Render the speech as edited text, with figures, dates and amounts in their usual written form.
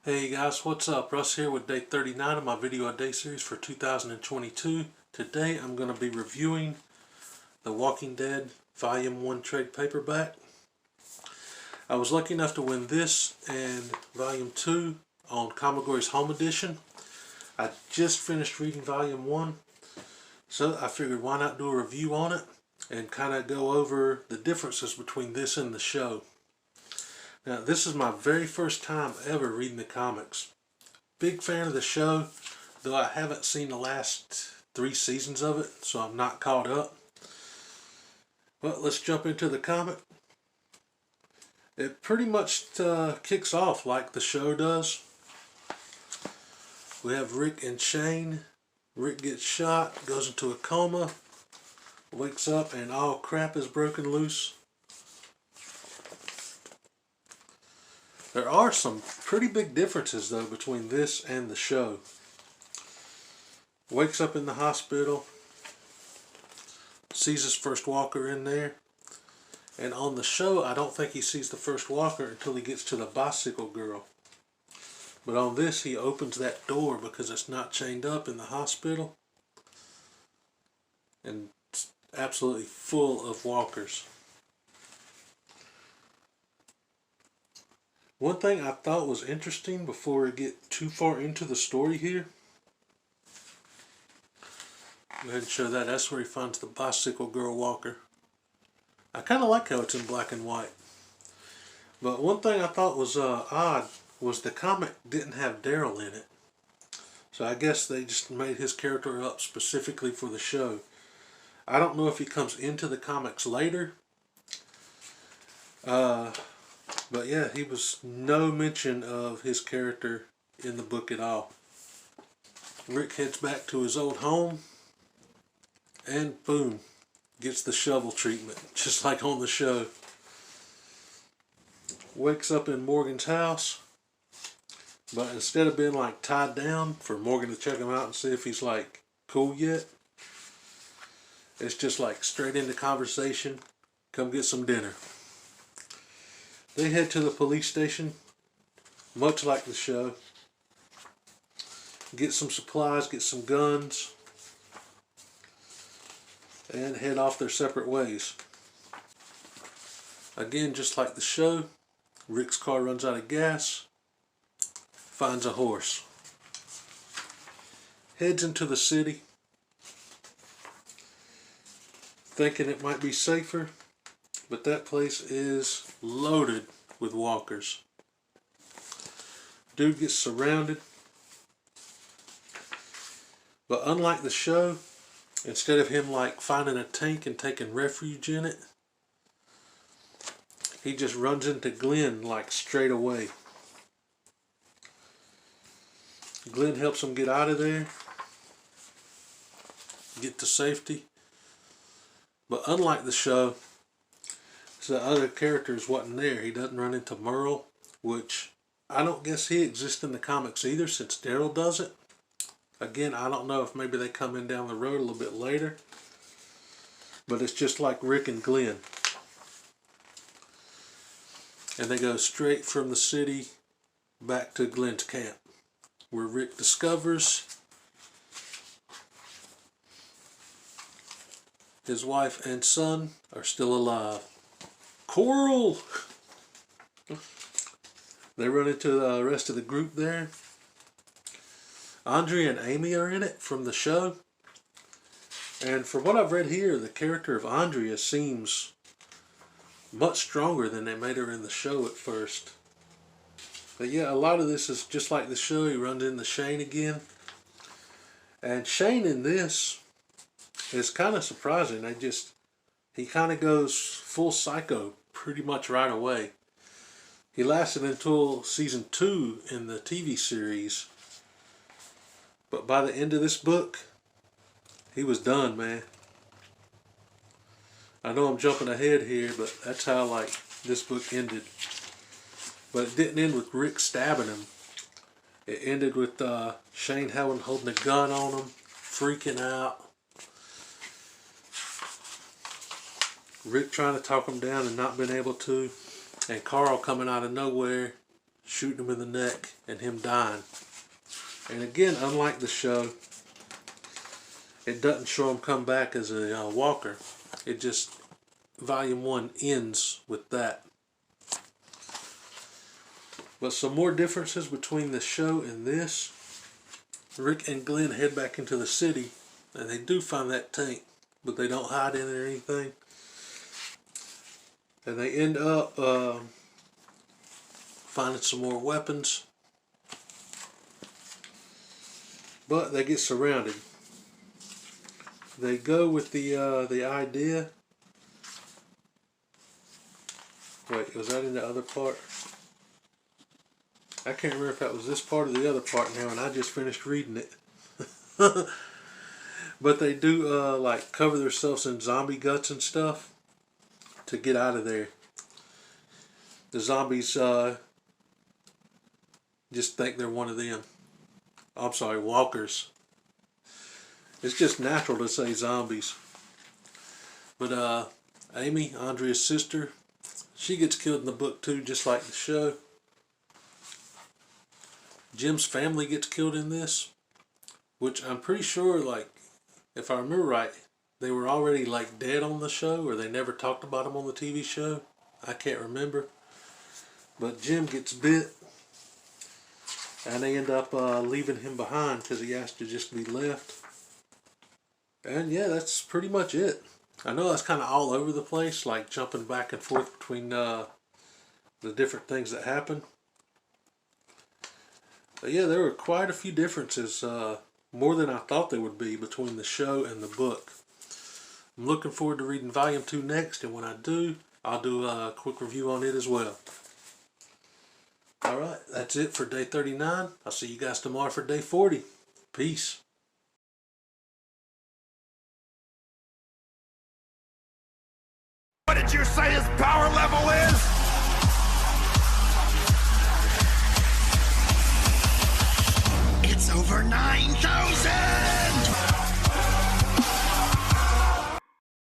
Hey guys, what's up? Russ here with day 39 of my video a day series for 2022. Today I'm going to be reviewing The Walking Dead Volume 1 trade paperback. I was lucky enough to win this and Volume 2 on Commodores Home Edition. I just finished reading Volume 1, so I figured why not do a review on it and kind of go over the differences between this and the show. Now, this is my very first time ever reading the comics. Big fan of the show, though I haven't seen the last 3 seasons of it, so I'm not caught up. But let's jump into the comic. It pretty much kicks off like the show does. We have Rick and Shane. Rick gets shot, goes into a coma, wakes up, and all crap is broken loose. There are some pretty big differences though between this and the show. Wakes up in the hospital, sees his first walker in there, and on the show I don't think he sees the first walker until he gets to the bicycle girl. But on this he opens that door because it's not chained up in the hospital, and it's absolutely full of walkers. One thing I thought was interesting before we get too far into the story here. Go ahead and show that. That's where he finds the bicycle girl walker. I kind of like how it's in black and white. But one thing I thought was odd was the comic didn't have Daryl in it. So I guess they just made his character up specifically for the show. I don't know if he comes into the comics later. But yeah, he was no mention of his character in the book at all. Rick heads back to his old home and boom, gets the shovel treatment, just like on the show. Wakes up in Morgan's house, but instead of being like tied down for Morgan to check him out and see if he's like cool yet, it's just like straight into conversation, come get some dinner. They head to the police station, much like the show. Get some supplies, get some guns, and head off their separate ways. Again, just like the show, Rick's car runs out of gas, finds a horse. Heads into the city, thinking it might be safer. But that place is loaded with walkers. Dude gets surrounded. But unlike the show, instead of him like finding a tank and taking refuge in it, he just runs into Glenn like straight away. Glenn helps him get out of there, get to safety. But unlike the show, so the other characters wasn't there. He doesn't run into Merle, which I don't guess he exists in the comics either since Daryl does it. Again, I don't know if maybe they come in down the road a little bit later. But it's just like Rick and Glenn. And they go straight from the city back to Glenn's camp, where Rick discovers his wife and son are still alive. Coral! They run into the rest of the group there. Andrea and Amy are in it from the show. And from what I've read here, the character of Andrea seems much stronger than they made her in the show at first. But yeah, a lot of this is just like the show. He runs into Shane again. And Shane in this is kind of surprising. He kind of goes full psycho pretty much right away. He lasted until season 2 in the TV series. But by the end of this book, he was done, man. I know I'm jumping ahead here, but that's how like this book ended. But it didn't end with Rick stabbing him. It ended with Shane holding a gun on him, freaking out. Rick trying to talk him down and not being able to, and Carl coming out of nowhere, shooting him in the neck and him dying. And again, unlike the show, it doesn't show him come back as a walker. It just, volume 1 ends with that. But some more differences between the show and this. Rick and Glenn head back into the city, and they do find that tank, but they don't hide in it or anything. And they end up finding some more weapons, but they get surrounded. They go with the idea. Wait, was that in the other part? I can't remember if that was this part or the other part now, and I just finished reading it. But they do like cover themselves in zombie guts and stuff to get out of there. The zombies just think they're one of them. I'm sorry, walkers. It's just natural to say zombies. But Amy, Andrea's sister, she gets killed in the book too, just like the show. Jim's family gets killed in this, which I'm pretty sure, like, if I remember right, they were already like dead on the show, or they never talked about them on the TV show. I can't remember. But Jim gets bit, and they end up leaving him behind because he asked to just be left. And yeah, that's pretty much it. I know that's kind of all over the place, like jumping back and forth between the different things that happen. But yeah, there were quite a few differences, more than I thought there would be, between the show and the book. I'm looking forward to reading Volume 2 next, and when I do, I'll do a quick review on it as well. Alright, that's it for day 39. I'll see you guys tomorrow for day 40. Peace. What did you say his power level is?